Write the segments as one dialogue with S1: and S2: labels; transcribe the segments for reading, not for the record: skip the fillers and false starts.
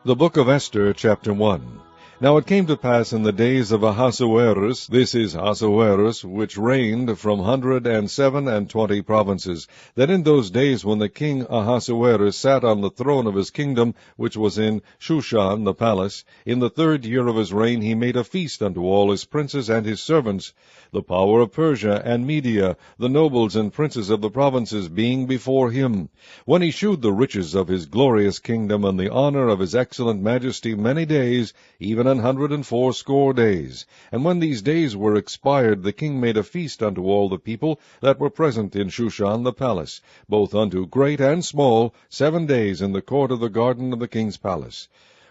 S1: The Book of Esther, chapter 1. Now it came to pass in the days of Ahasuerus, this is Ahasuerus, which reigned from 127 provinces, that in those days when the king Ahasuerus sat on the throne of his kingdom, which was in Shushan the palace, in the 3rd year of his reign he made a feast unto all his princes and his servants, the power of Persia and Media, the nobles and princes of the provinces being before him, when he shewed the riches of his glorious kingdom and the honor of his excellent majesty many days, even 180 days. And when these days were expired, the king made a feast unto all the people that were present in Shushan the palace, both unto great and small, 7 days in the court of the garden of the king's palace,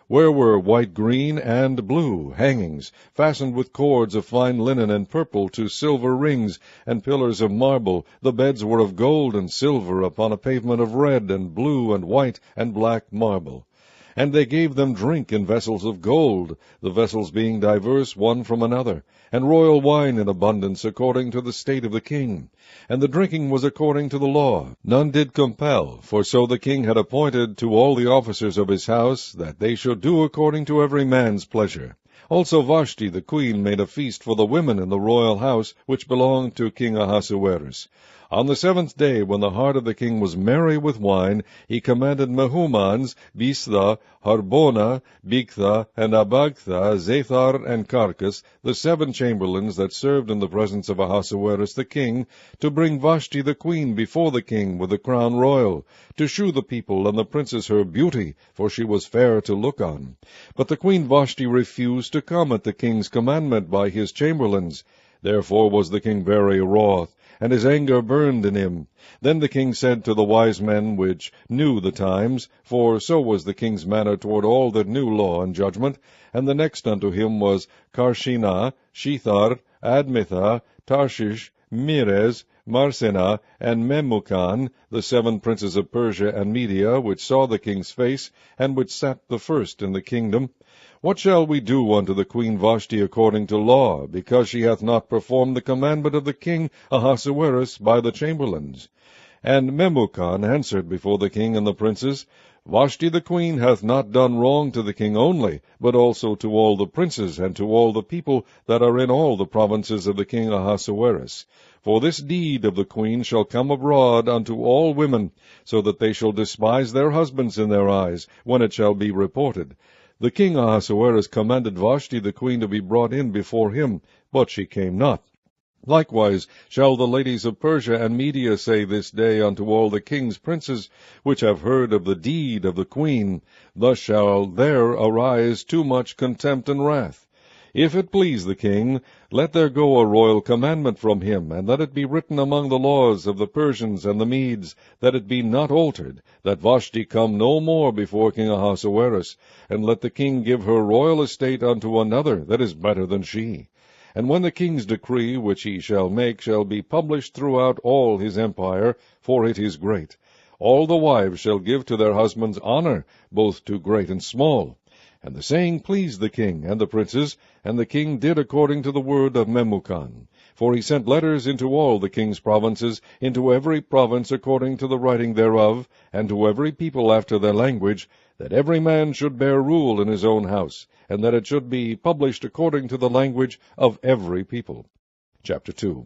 S1: where were white, green, and blue hangings, fastened with cords of fine linen and purple to silver rings, and pillars of marble. The beds were of gold and silver, upon a pavement of red, and blue, and white, and black marble. And they gave them drink in vessels of gold, the vessels being diverse one from another, and royal wine in abundance, according to the state of the king. And the drinking was according to the law. None did compel, for so the king had appointed to all the officers of his house, that they should do according to every man's pleasure. Also Vashti the queen made a feast for the women in the royal house, which belonged to King Ahasuerus. On the 7th day, when the heart of the king was merry with wine, he commanded Mehumans, Biztha, Harbona, Bigtha, and Abagtha, Zethar, and Carcas, the 7 chamberlains that served in the presence of Ahasuerus the king, to bring Vashti the queen before the king with the crown royal, to shew the people and the princes her beauty, for she was fair to look on. But the queen Vashti refused to come at the king's commandment by his chamberlains. Therefore was the king very wroth, and his anger burned in him. Then the king said to the wise men which knew the times, for so was the king's manner toward all that knew law and judgment, and the next unto him was Karshina, Shethar, Admitha, Tarshish, Meres, Marsena, and Memucan, the 7 princes of Persia and Media, which saw the king's face, and which sat the first in the kingdom. What shall we do unto the queen Vashti according to law, because she hath not performed the commandment of the king Ahasuerus by the chamberlains? And Memucan answered before the king and the princes, Vashti the queen hath not done wrong to the king only, but also to all the princes, and to all the people that are in all the provinces of the king Ahasuerus. For this deed of the queen shall come abroad unto all women, so that they shall despise their husbands in their eyes, when it shall be reported. The king Ahasuerus commanded Vashti the queen to be brought in before him, but she came not. Likewise shall the ladies of Persia and Media say this day unto all the king's princes, which have heard of the deed of the queen, thus shall there arise too much contempt and wrath. If it please the king, let there go a royal commandment from him, and let it be written among the laws of the Persians and the Medes, that it be not altered, that Vashti come no more before King Ahasuerus, and let the king give her royal estate unto another that is better than she. And when the king's decree, which he shall make, shall be published throughout all his empire, for it is great, all the wives shall give to their husbands honor, both to great and small. And the saying pleased the king and the princes, and the king did according to the word of Memucan. For he sent letters into all the king's provinces, into every province according to the writing thereof, and to every people after their language, that every man should bear rule in his own house, and that it should be published according to the language of every people. Chapter 2.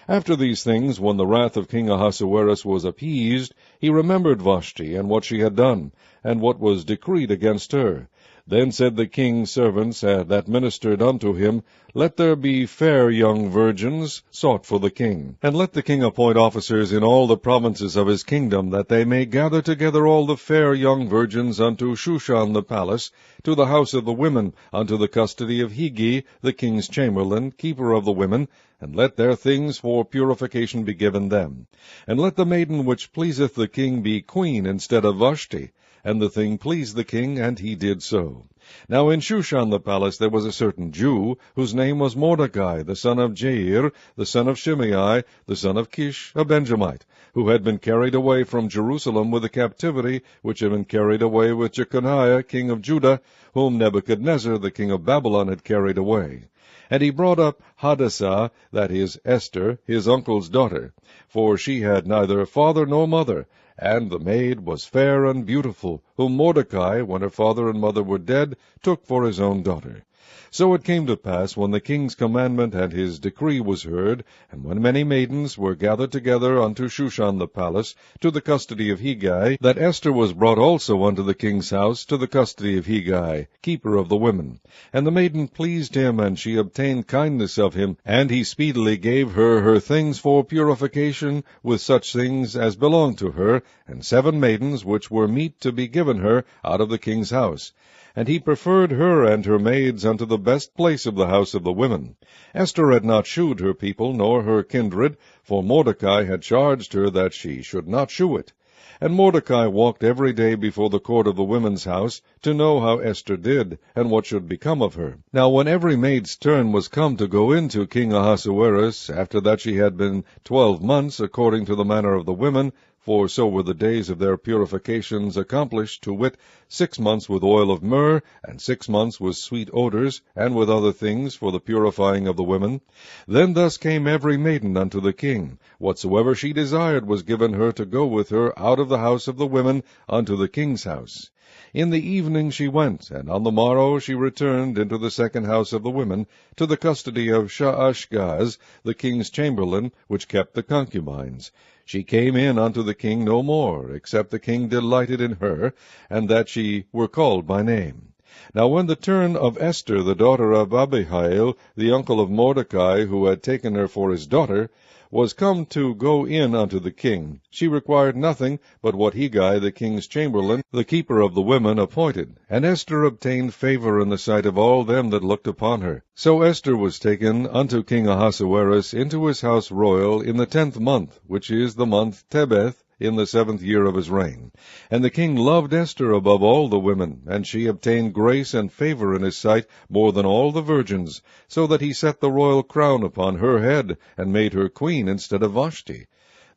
S1: After these things, when the wrath of King Ahasuerus was appeased, he remembered Vashti, and what she had done, and what was decreed against her. Then said the king's servants that ministered unto him, Let there be fair young virgins sought for the king, and let the king appoint officers in all the provinces of his kingdom, that they may gather together all the fair young virgins unto Shushan the palace, to the house of the women, unto the custody of Higi, the king's chamberlain, keeper of the women, and let their things for purification be given them. And let the maiden which pleaseth the king be queen instead of Vashti. And the thing pleased the king, and he did so. Now in Shushan the palace there was a certain Jew, whose name was Mordecai, the son of Jair, the son of Shimei, the son of Kish, a Benjamite, who had been carried away from Jerusalem with the captivity, which had been carried away with Jeconiah, king of Judah, whom Nebuchadnezzar, the king of Babylon, had carried away. And he brought up Hadassah, that is, Esther, his uncle's daughter, for she had neither father nor mother, And the maid was fair and beautiful, whom Mordecai, when her father and mother were dead, took for his own daughter. So it came to pass, when the king's commandment and his decree was heard, and when many maidens were gathered together unto Shushan the palace, to the custody of Hegai, that Esther was brought also unto the king's house, to the custody of Hegai, keeper of the women. And the maiden pleased him, and she obtained kindness of him, and he speedily gave her her things for purification, with such things as belonged to her, and 7 maidens which were meet to be given her out of the king's house. And he preferred her and her maids unto the best place of the house of the women. Esther had not shewed her people, nor her kindred, for Mordecai had charged her that she should not shew it. And Mordecai walked every day before the court of the women's house, to know how Esther did, and what should become of her. Now when every maid's turn was come to go in to King Ahasuerus, after that she had been 12 months, according to the manner of the women, for so were the days of their purifications accomplished, to wit, 6 months with oil of myrrh, and 6 months with sweet odors, and with other things for the purifying of the women. Then thus came every maiden unto the king. Whatsoever she desired was given her to go with her out of the house of the women unto the king's house. In the evening she went, and on the morrow she returned into the second house of the women, to the custody of Shaashgaz, the king's chamberlain, which kept the concubines. She came in unto the king no more, except the king delighted in her, and that she were called by name. Now when the turn of Esther, the daughter of Abihail, the uncle of Mordecai, who had taken her for his daughter, was come to go in unto the king, she required nothing but what Hegai, the king's chamberlain, the keeper of the women, appointed. And Esther obtained favor in the sight of all them that looked upon her. So Esther was taken unto King Ahasuerus into his house royal in the 10th month, which is the month Tebeth, in the 7th year of his reign. And the king loved Esther above all the women, and she obtained grace and favor in his sight more than all the virgins, so that he set the royal crown upon her head, and made her queen instead of Vashti.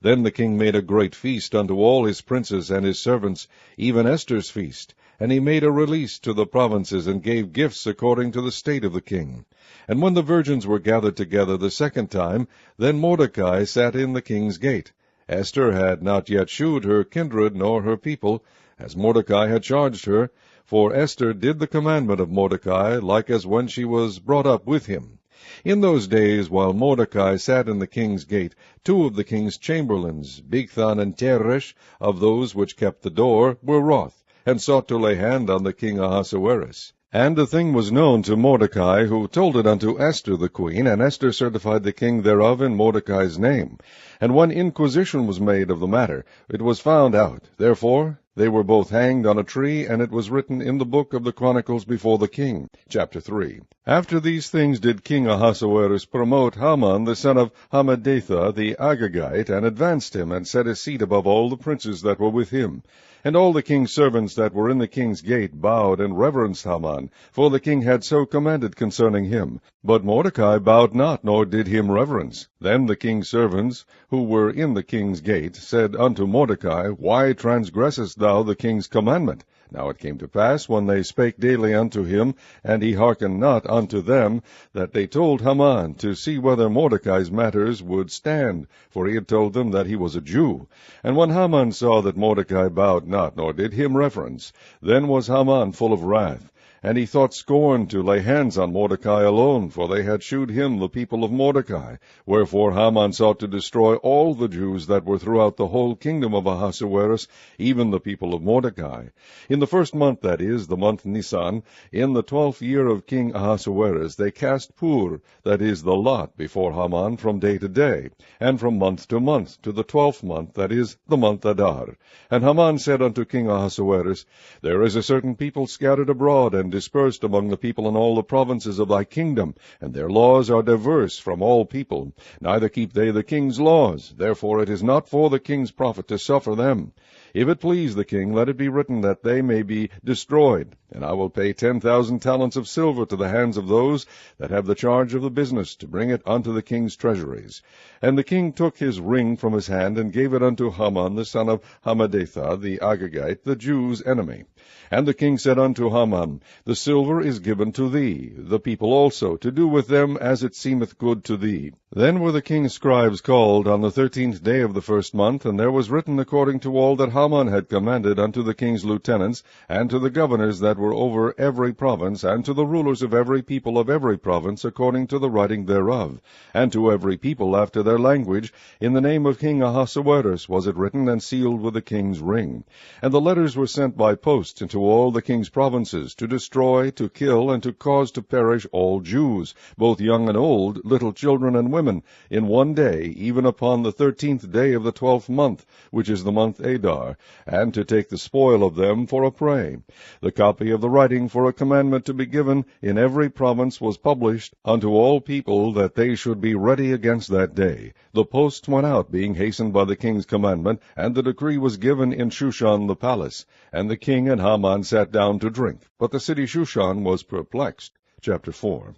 S1: Then the king made a great feast unto all his princes and his servants, even Esther's feast. And he made a release to the provinces, and gave gifts according to the state of the king. And when the virgins were gathered together the second time, then Mordecai sat in the king's gate. Esther had not yet shewed her kindred nor her people, as Mordecai had charged her, for Esther did the commandment of Mordecai, like as when she was brought up with him. In those days, while Mordecai sat in the king's gate, 2 of the king's chamberlains, Bigthan and Teresh, of those which kept the door, were wroth, and sought to lay hand on the king Ahasuerus. And the thing was known to Mordecai, who told it unto Esther the queen, and Esther certified the king thereof in Mordecai's name. And when inquisition was made of the matter, it was found out. Therefore they were both hanged on a tree, and it was written in the book of the Chronicles before the king. Chapter 3. After these things did King Ahasuerus promote Haman the son of Hammedatha the Agagite, and advanced him, and set his seat above all the princes that were with him. And all the king's servants that were in the king's gate bowed and reverenced Haman, for the king had so commanded concerning him. But Mordecai bowed not, nor did him reverence. Then the king's servants, who were in the king's gate, said unto Mordecai, Why transgressest thou the king's commandment? Now it came to pass, when they spake daily unto him, and he hearkened not unto them, that they told Haman to see whether Mordecai's matters would stand, for he had told them that he was a Jew. And when Haman saw that Mordecai bowed not, nor did him reverence, then was Haman full of wrath. And he thought scorn to lay hands on Mordecai alone, for they had shewed him the people of Mordecai. Wherefore Haman sought to destroy all the Jews that were throughout the whole kingdom of Ahasuerus, even the people of Mordecai. In the 1st month, that is, the month Nisan, in the 12th year of King Ahasuerus, they cast pur, that is, the lot, before Haman from day to day, and from month to month, to the 12th month, that is, the month Adar. And Haman said unto King Ahasuerus, There is a certain people scattered abroad, and dispersed among the people in all the provinces of thy kingdom, and their laws are diverse from all people, neither keep they the king's laws. Therefore it is not for the king's profit to suffer them. If it please the king, let it be written that they may be destroyed, and I will pay 10,000 talents of silver to the hands of those that have the charge of the business, to bring it unto the king's treasuries. And the king took his ring from his hand, and gave it unto Haman the son of Hammedatha the Agagite, the Jews' enemy. And the king said unto Haman, The silver is given to thee, the people also, to do with them as it seemeth good to thee. Then were the king's scribes called on the 13th day of the 1st month, and there was written according to all that Haman had commanded unto the king's lieutenants, and to the governors that were over every province, and to the rulers of every people of every province, according to the writing thereof, and to every people after their language, in the name of King Ahasuerus was it written and sealed with the king's ring. And the letters were sent by post into all the king's provinces, to destroy, to kill, and to cause to perish all Jews, both young and old, little children and women, in one day, even upon the 13th day of the 12th month, which is the month Adar, and to take the spoil of them for a prey. The copy of the writing for a commandment to be given in every province was published unto all people, that they should be ready against that day. The posts went out, being hastened by the king's commandment, and the decree was given in Shushan the palace. And the king and Haman sat down to drink, but the city Shushan was perplexed. Chapter 4.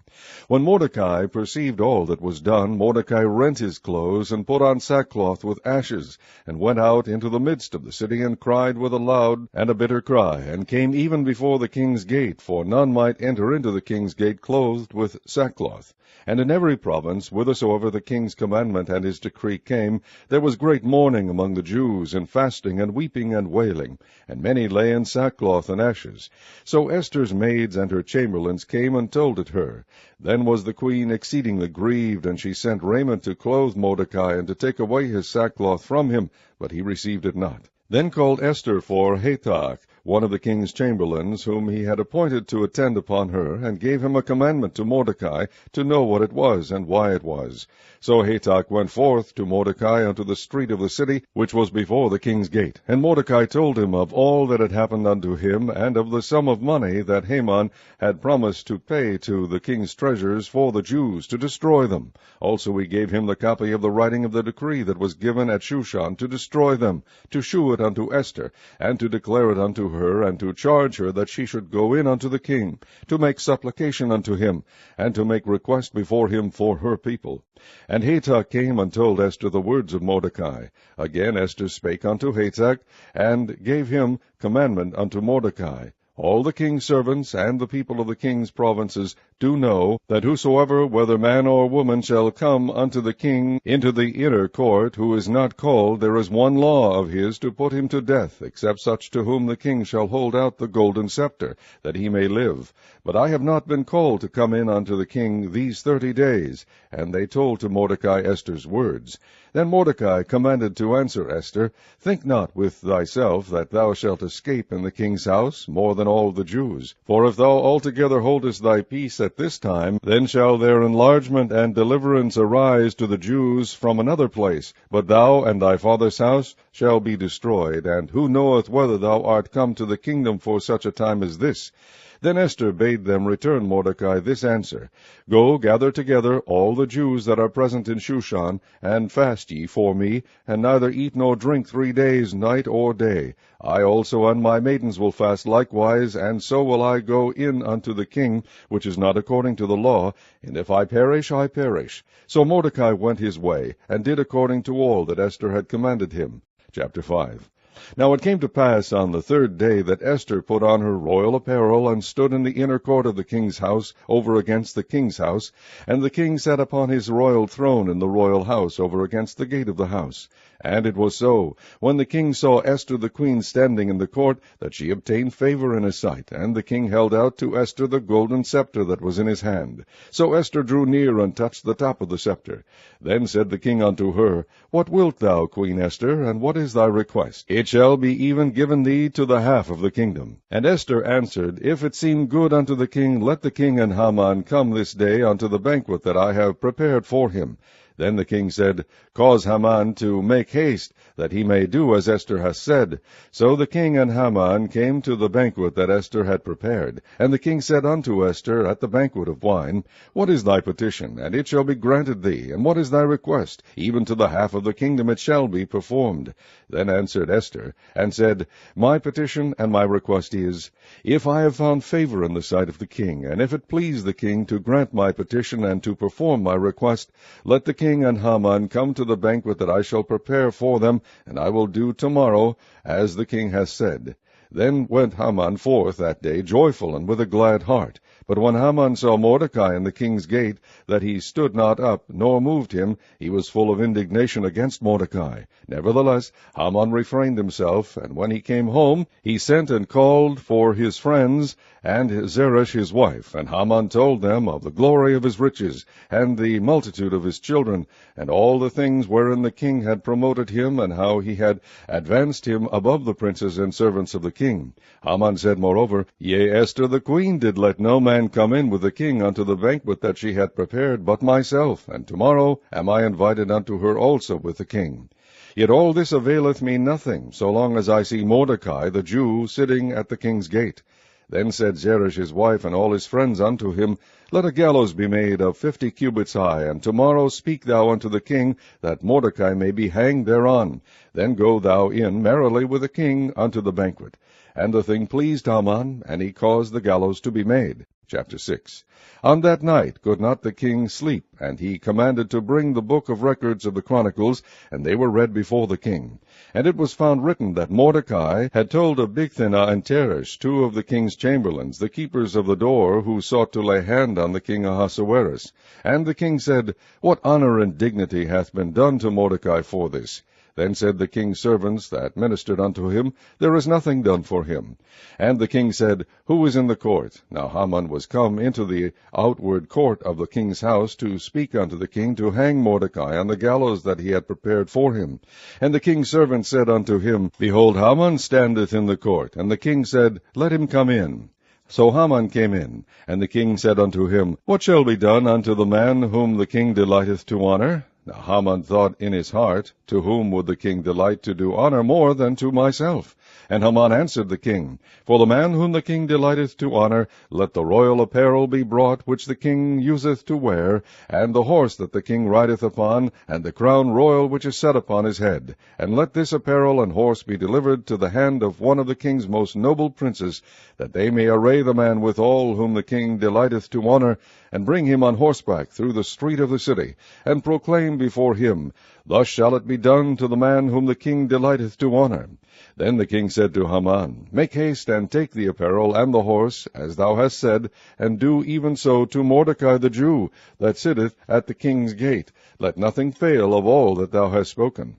S1: When Mordecai perceived all that was done, Mordecai rent his clothes, and put on sackcloth with ashes, and went out into the midst of the city, and cried with a loud and a bitter cry, and came even before the king's gate, for none might enter into the king's gate clothed with sackcloth. And in every province, whithersoever the king's commandment and his decree came, there was great mourning among the Jews, and fasting, and weeping, and wailing, and many lay in sackcloth and ashes. So Esther's maids and her chamberlains came and told it her. Then was the queen exceedingly grieved, and she sent raiment to clothe Mordecai, and to take away his sackcloth from him, but he received it not. Then called Esther for Hathach, one of the king's chamberlains, whom he had appointed to attend upon her, and gave him a commandment to Mordecai, to know what it was, and why it was. So Hathach went forth to Mordecai unto the street of the city, which was before the king's gate. And Mordecai told him of all that had happened unto him, and of the sum of money that Haman had promised to pay to the king's treasures for the Jews, to destroy them. Also he gave him the copy of the writing of the decree that was given at Shushan, to destroy them, to shew it unto Esther, and to declare it unto her, and to charge her that she should go in unto the king, to make supplication unto him, and to make request before him for her people. And Hathach came and told Esther the words of Mordecai. Again Esther spake unto Hathach, and gave him commandment unto Mordecai. All the king's servants and the people of the king's provinces do know that whosoever, whether man or woman, shall come unto the king into the inner court, who is not called, there is one law of his to put him to death, except such to whom the king shall hold out the golden scepter, that he may live. But I have not been called to come in unto the king these 30 days. And they told to Mordecai Esther's words. Then Mordecai commanded to answer Esther, Think not with thyself that thou shalt escape in the king's house more than all the Jews. For if thou altogether holdest thy peace at this time, then shall their enlargement and deliverance arise to the Jews from another place. But thou and thy father's house shall be destroyed, and who knoweth whether thou art come to the kingdom for such a time as this? Then Esther bade them return Mordecai this answer, Go, gather together all the Jews that are present in Shushan, and fast ye for me, and neither eat nor drink 3 days, night or day. I also and my maidens will fast likewise, and so will I go in unto the king, which is not according to the law, and if I perish, I perish. So Mordecai went his way, and did according to all that Esther had commanded him. Chapter 5. Now it came to pass on the 3rd day that Esther put on her royal apparel, and stood in the inner court of the king's house, over against the king's house. And the king sat upon his royal throne in the royal house, over against the gate of the house. And it was so, when the king saw Esther the queen standing in the court, that she obtained favor in his sight, and the king held out to Esther the golden scepter that was in his hand. So Esther drew near, and touched the top of the scepter. Then said the king unto her, What wilt thou, Queen Esther, and what is thy request? It shall be even given thee to the half of the kingdom. And Esther answered, If it seem good unto the king, let the king and Haman come this day unto the banquet that I have prepared for him. Then the king said, Cause Haman to make haste, that he may do as Esther hath said. So the king and Haman came to the banquet that Esther had prepared. And the king said unto Esther at the banquet of wine, What is thy petition? And it shall be granted thee. And what is thy request? Even to the half of the kingdom it shall be performed. Then answered Esther, and said, My petition and my request is, If I have found favor in the sight of the king, and if it please the king to grant my petition and to perform my request, let the king and Haman come to the banquet that I shall prepare for them, and I will do tomorrow as the king hath said. Then went Haman forth that day joyful and with a glad heart. But when Haman saw Mordecai in the king's gate, that he stood not up, nor moved him, he was full of indignation against Mordecai. Nevertheless, Haman refrained himself, and when he came home, he sent and called for his friends, and Zeresh his wife. And Haman told them of the glory of his riches, and the multitude of his children, and all the things wherein the king had promoted him, and how he had advanced him above the princes and servants of the king. Haman said moreover, Yea, Esther the queen did let no man come in with the king unto the banquet that she had prepared, but myself, and tomorrow am I invited unto her also with the king. Yet all this availeth me nothing, so long as I see Mordecai the Jew sitting at the king's gate. Then said Zeresh his wife and all his friends unto him, Let a gallows be made of 50 cubits high, and tomorrow speak thou unto the king, that Mordecai may be hanged thereon. Then go thou in merrily with the king unto the banquet. And the thing pleased Haman, and he caused the gallows to be made. Chapter 6. On that night could not the king sleep, and he commanded to bring the book of records of the Chronicles, and they were read before the king. And it was found written that Mordecai had told of Bigthana and Teresh, two of the king's chamberlains, the keepers of the door, who sought to lay hand on the king Ahasuerus. And the king said, What honor and dignity hath been done to Mordecai for this? Then said the king's servants that ministered unto him, There is nothing done for him. And the king said, Who is in the court? Now Haman was come into the outward court of the king's house to speak unto the king to hang Mordecai on the gallows that he had prepared for him. And the king's servant said unto him, Behold, Haman standeth in the court. And the king said, Let him come in. So Haman came in, and the king said unto him, What shall be done unto the man whom the king delighteth to honor? Now Haman thought in his heart, To whom would the king delight to do honor more than to myself? And Haman answered the king, For the man whom the king delighteth to honor, let the royal apparel be brought which the king useth to wear, and the horse that the king rideth upon, and the crown royal which is set upon his head. And let this apparel and horse be delivered to the hand of one of the king's most noble princes, that they may array the man withal whom the king delighteth to honor, and bring him on horseback through the street of the city, and proclaim before him, Thus shall it be done to the man whom the king delighteth to honor. Then the king said to Haman, Make haste, and take the apparel and the horse, as thou hast said, and do even so to Mordecai the Jew, that sitteth at the king's gate. Let nothing fail of all that thou hast spoken.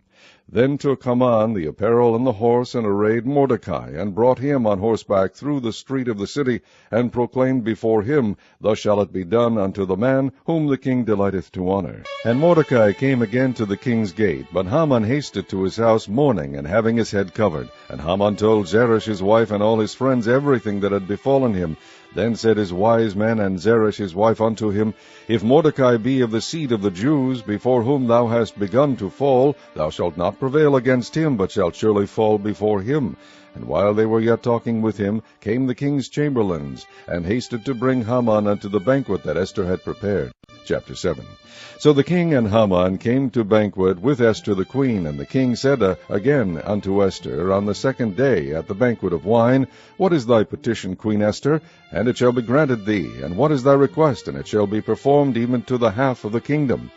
S1: Then took Haman the apparel and the horse, and arrayed Mordecai, and brought him on horseback through the street of the city, and proclaimed before him, Thus shall it be done unto the man whom the king delighteth to honor. And Mordecai came again to the king's gate, but Haman hasted to his house mourning, and having his head covered. And Haman told Zeresh his wife and all his friends everything that had befallen him. Then said his wise men and Zeresh his wife unto him, If Mordecai be of the seed of the Jews, before whom thou hast begun to fall, thou shalt not prevail against him, but shalt surely fall before him. And while they were yet talking with him, came the king's chamberlains, and hasted to bring Haman unto the banquet that Esther had prepared. Chapter 7. So the king and Haman came to banquet with Esther the queen, and the king said again unto Esther on the second day at the banquet of wine, What is thy petition, Queen Esther? And it shall be granted thee. And what is thy request? And it shall be performed even to the half of the kingdom.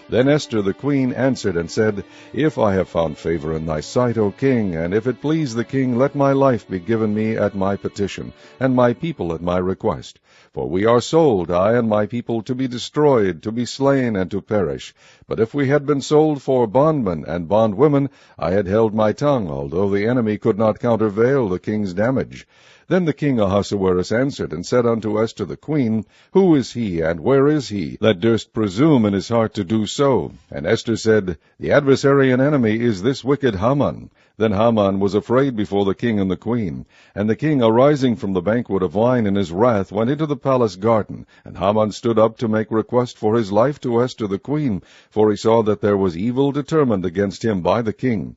S1: Then Esther the queen answered and said, If I have found favor in thy sight, O king, and if it please the king, let my life be given me at my petition, and my people at my request. For we are sold, I and my people, to be destroyed, to be slain, and to perish. But if we had been sold for bondmen and bondwomen, I had held my tongue, although the enemy could not countervail the king's damage. Then the king Ahasuerus answered and said unto Esther the queen, Who is he, and where is he, that durst presume in his heart to do so? And Esther said, The adversary and enemy is this wicked Haman. Then Haman was afraid before the king and the queen. And the king, arising from the banquet of wine in his wrath, went into the palace garden. And Haman stood up to make request for his life to Esther the queen, for he saw that there was evil determined against him by the king.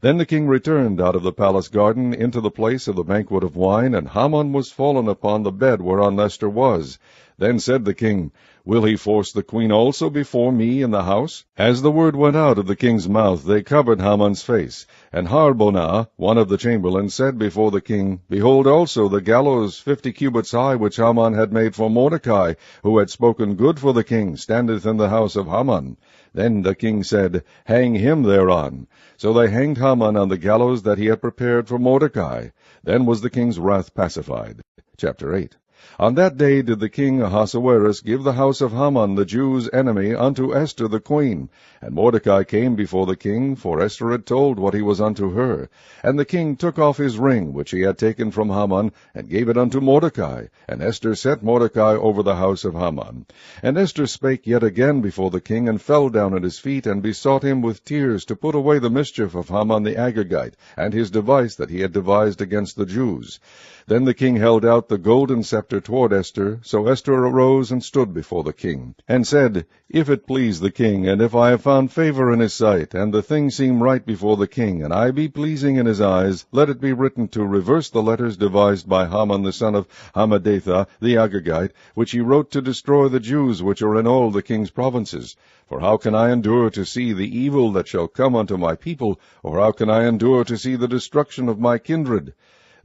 S1: Then the king returned out of the palace garden into the place of the banquet of wine, and Haman was fallen upon the bed whereon Esther was. Then said the king, Will he force the queen also before me in the house? As the word went out of the king's mouth, they covered Haman's face. And Harbonah, one of the chamberlains, said before the king, Behold also the gallows 50 cubits high, which Haman had made for Mordecai, who had spoken good for the king, standeth in the house of Haman. Then the king said, Hang him thereon. So they hanged Haman on the gallows that he had prepared for Mordecai. Then was the king's wrath pacified. Chapter 8. On that day did the king Ahasuerus give the house of Haman the Jews' enemy unto Esther the queen. And Mordecai came before the king, for Esther had told what he was unto her. And the king took off his ring, which he had taken from Haman, and gave it unto Mordecai. And Esther set Mordecai over the house of Haman. And Esther spake yet again before the king, and fell down at his feet, and besought him with tears to put away the mischief of Haman the Agagite, and his device that he had devised against the Jews. Then the king held out the golden scepter toward Esther. So Esther arose and stood before the king, and said, If it please the king, and if I have found favor in his sight, and the thing seem right before the king, and I be pleasing in his eyes, let it be written to reverse the letters devised by Haman the son of Hammedatha the Agagite, which he wrote to destroy the Jews which are in all the king's provinces. For how can I endure to see the evil that shall come unto my people, or how can I endure to see the destruction of my kindred?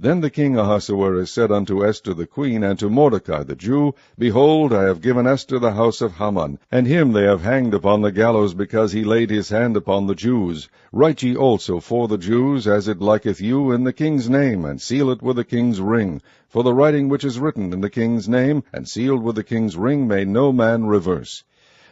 S1: Then the king Ahasuerus said unto Esther the queen, and to Mordecai the Jew, Behold, I have given Esther the house of Haman, and him they have hanged upon the gallows, because he laid his hand upon the Jews. Write ye also for the Jews, as it liketh you, in the king's name, and seal it with the king's ring. For the writing which is written in the king's name, and sealed with the king's ring, may no man reverse.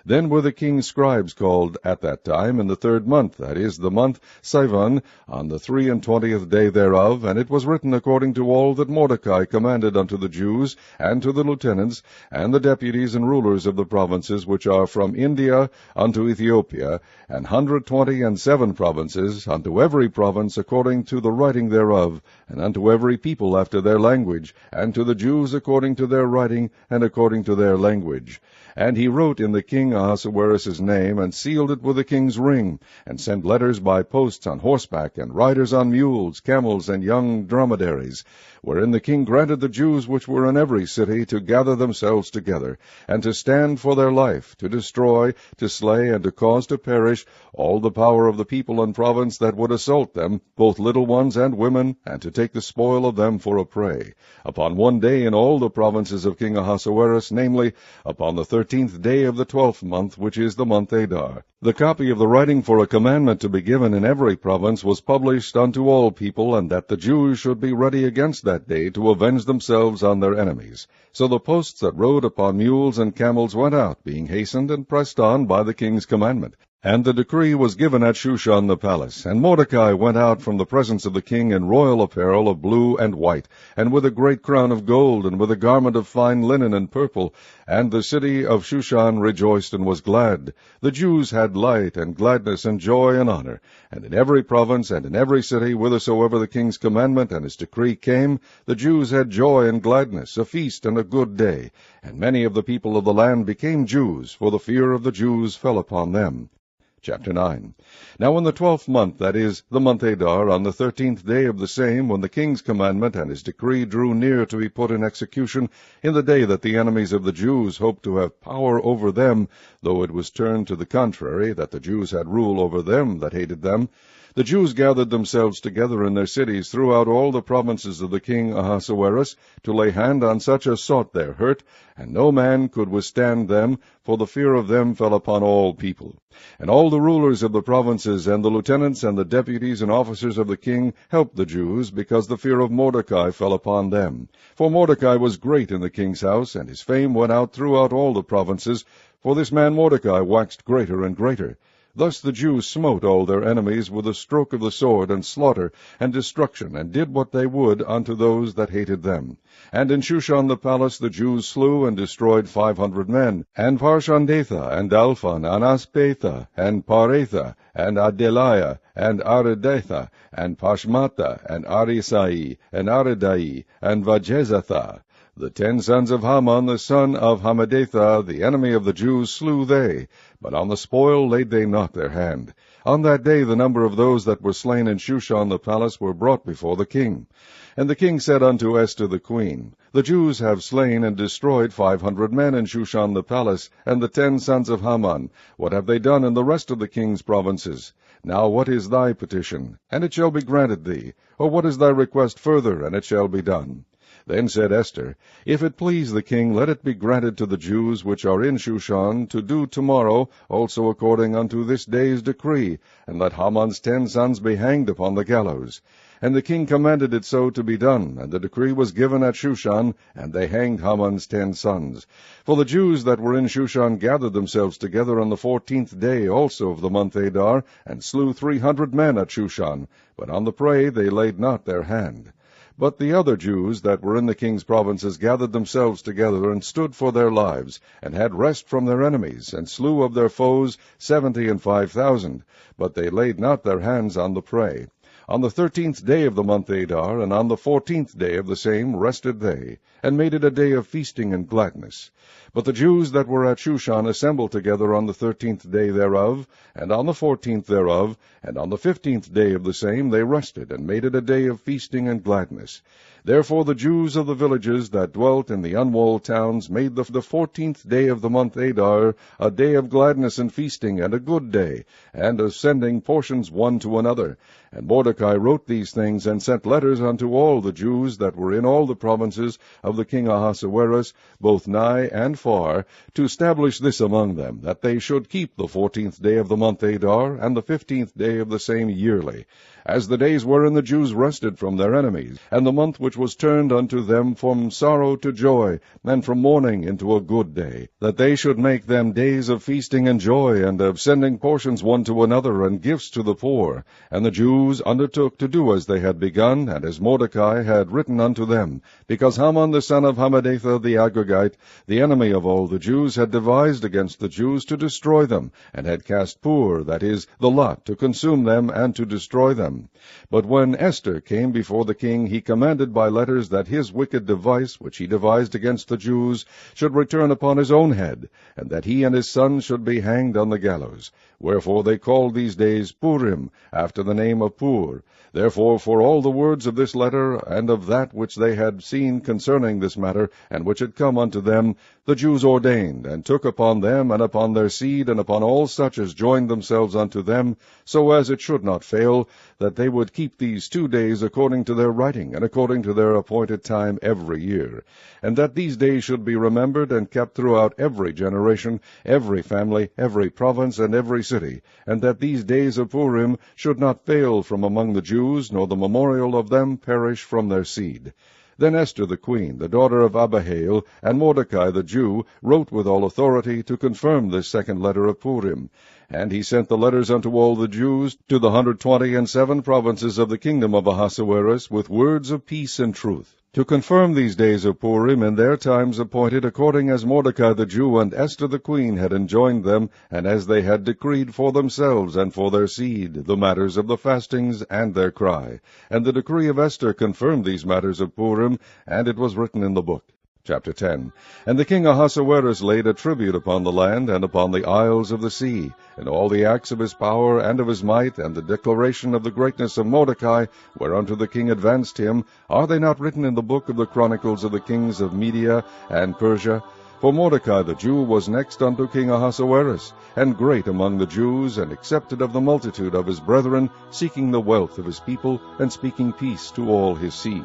S1: Then were the king's scribes called at that time in the 3rd month, that is, the month Sivan, on the 23 day thereof, and it was written according to all that Mordecai commanded unto the Jews, and to the lieutenants, and the deputies and rulers of the provinces which are from India unto Ethiopia, and 127 provinces, unto every province according to the writing thereof, and unto every people after their language, and to the Jews according to their writing, and according to their language. And he wrote in the king Ahasuerus' name, and sealed it with the king's ring, and sent letters by posts on horseback, and riders on mules, camels, and young dromedaries, wherein the king granted the Jews which were in every city to gather themselves together, and to stand for their life, to destroy, to slay, and to cause to perish all the power of the people and province that would assault them, both little ones and women, and to take the spoil of them for a prey, upon one day in all the provinces of King Ahasuerus, namely, upon the 13th day of the 12th month, which is the month Adar. The copy of the writing for a commandment to be given in every province was published unto all people, and that the Jews should be ready against that day to avenge themselves on their enemies. So the posts that rode upon mules and camels went out, being hastened and pressed on by the king's commandment. And the decree was given at Shushan the palace. And Mordecai went out from the presence of the king in royal apparel of blue and white, and with a great crown of gold, and with a garment of fine linen and purple. And the city of Shushan rejoiced and was glad. The Jews had light and gladness and joy and honor. And in every province and in every city, whithersoever the king's commandment and his decree came, the Jews had joy and gladness, a feast and a good day. And many of the people of the land became Jews, for the fear of the Jews fell upon them. Chapter 9. Now in the 12th month, that is, the month Adar, on the 13th day of the same, when the king's commandment and his decree drew near to be put in execution, in the day that the enemies of the Jews hoped to have power over them, though it was turned to the contrary, that the Jews had rule over them that hated them, the Jews gathered themselves together in their cities throughout all the provinces of the king Ahasuerus, to lay hand on such as sought their hurt, and no man could withstand them, for the fear of them fell upon all people. And all the rulers of the provinces, and the lieutenants, and the deputies, and officers of the king helped the Jews, because the fear of Mordecai fell upon them. For Mordecai was great in the king's house, and his fame went out throughout all the provinces, for this man Mordecai waxed greater and greater. Thus the Jews smote all their enemies with a stroke of the sword, and slaughter, and destruction, and did what they would unto those that hated them. And in Shushan the palace the Jews slew and destroyed 500 men, and Parshandatha, and Dalphon, and Aspatha, and Paratha, and Adeliah, and Aridatha, and Pashmatha, and Arisai, and Aridai, and Vajezatha. The 10 sons of Haman, the son of Hammedatha, the enemy of the Jews, slew they, but on the spoil laid they not their hand. On that day the number of those that were slain in Shushan the palace were brought before the king. And the king said unto Esther the queen, The Jews have slain and destroyed 500 men in Shushan the palace, and the 10 sons of Haman. What have they done in the rest of the king's provinces? Now what is thy petition? And it shall be granted thee. Or what is thy request further? And it shall be done. Then said Esther, If it please the king, let it be granted to the Jews which are in Shushan to do tomorrow, also according unto this day's decree, and let Haman's 10 sons be hanged upon the gallows. And the king commanded it so to be done, and the decree was given at Shushan, and they hanged Haman's 10 sons. For the Jews that were in Shushan gathered themselves together on the 14th day also of the month Adar, and slew 300 men at Shushan, but on the prey they laid not their hand. But the other Jews that were in the king's provinces gathered themselves together, and stood for their lives, and had rest from their enemies, and slew of their foes 75,000, but they laid not their hands on the prey. On the 13th day of the month Adar, and on the 14th day of the same, rested they, and made it a day of feasting and gladness. But the Jews that were at Shushan assembled together on the 13th day thereof, and on the 14th thereof, and on the 15th day of the same they rested, and made it a day of feasting and gladness. Therefore the Jews of the villages that dwelt in the unwalled towns made the 14th day of the month Adar a day of gladness and feasting, and a good day, and of sending portions one to another. And Mordecai wrote these things, and sent letters unto all the Jews that were in all the provinces of the king Ahasuerus, both nigh and far, to establish this among them, that they should keep the 14th day of the month Adar, and the 15th day of the same yearly, as the days wherein the Jews rested from their enemies, and the month which was turned unto them from sorrow to joy, and from mourning into a good day, that they should make them days of feasting and joy, and of sending portions one to another, and gifts to the poor. And the Jews undertook to do as they had begun, and as Mordecai had written unto them, because Haman the son of Hammedatha the Agagite, the enemy of all the Jews, had devised against the Jews to destroy them, and had cast pur, that is, the lot, to consume them and to destroy them. But when Esther came before the king, he commanded by letters that his wicked device, which he devised against the Jews, should return upon his own head, and that he and his sons should be hanged on the gallows. Wherefore they called these days Purim, after the name of Pur. Therefore for all the words of this letter, and of that which they had seen concerning this matter, and which had come unto them, the Jews ordained, and took upon them, and upon their seed, and upon all such as joined themselves unto them, so as it should not fail, that they would keep these 2 days according to their writing, and according to their appointed time every year, and that these days should be remembered and kept throughout every generation, every family, every province, and every city, and that these days of Purim should not fail from among the Jews, nor the memorial of them perish from their seed. Then Esther the queen, the daughter of Abihail, and Mordecai the Jew, wrote with all authority to confirm this second letter of Purim. And he sent the letters unto all the Jews to the 127 provinces of the kingdom of Ahasuerus, with words of peace and truth, to confirm these days of Purim in their times appointed, according as Mordecai the Jew and Esther the queen had enjoined them, and as they had decreed for themselves and for their seed, the matters of the fastings and their cry. And the decree of Esther confirmed these matters of Purim, and it was written in the book. Chapter 10. And the king Ahasuerus laid a tribute upon the land, and upon the isles of the sea, and all the acts of his power and of his might, and the declaration of the greatness of Mordecai, whereunto the king advanced him, are they not written in the book of the chronicles of the kings of Media and Persia? For Mordecai the Jew was next unto King Ahasuerus, and great among the Jews, and accepted of the multitude of his brethren, seeking the wealth of his people, and speaking peace to all his seed.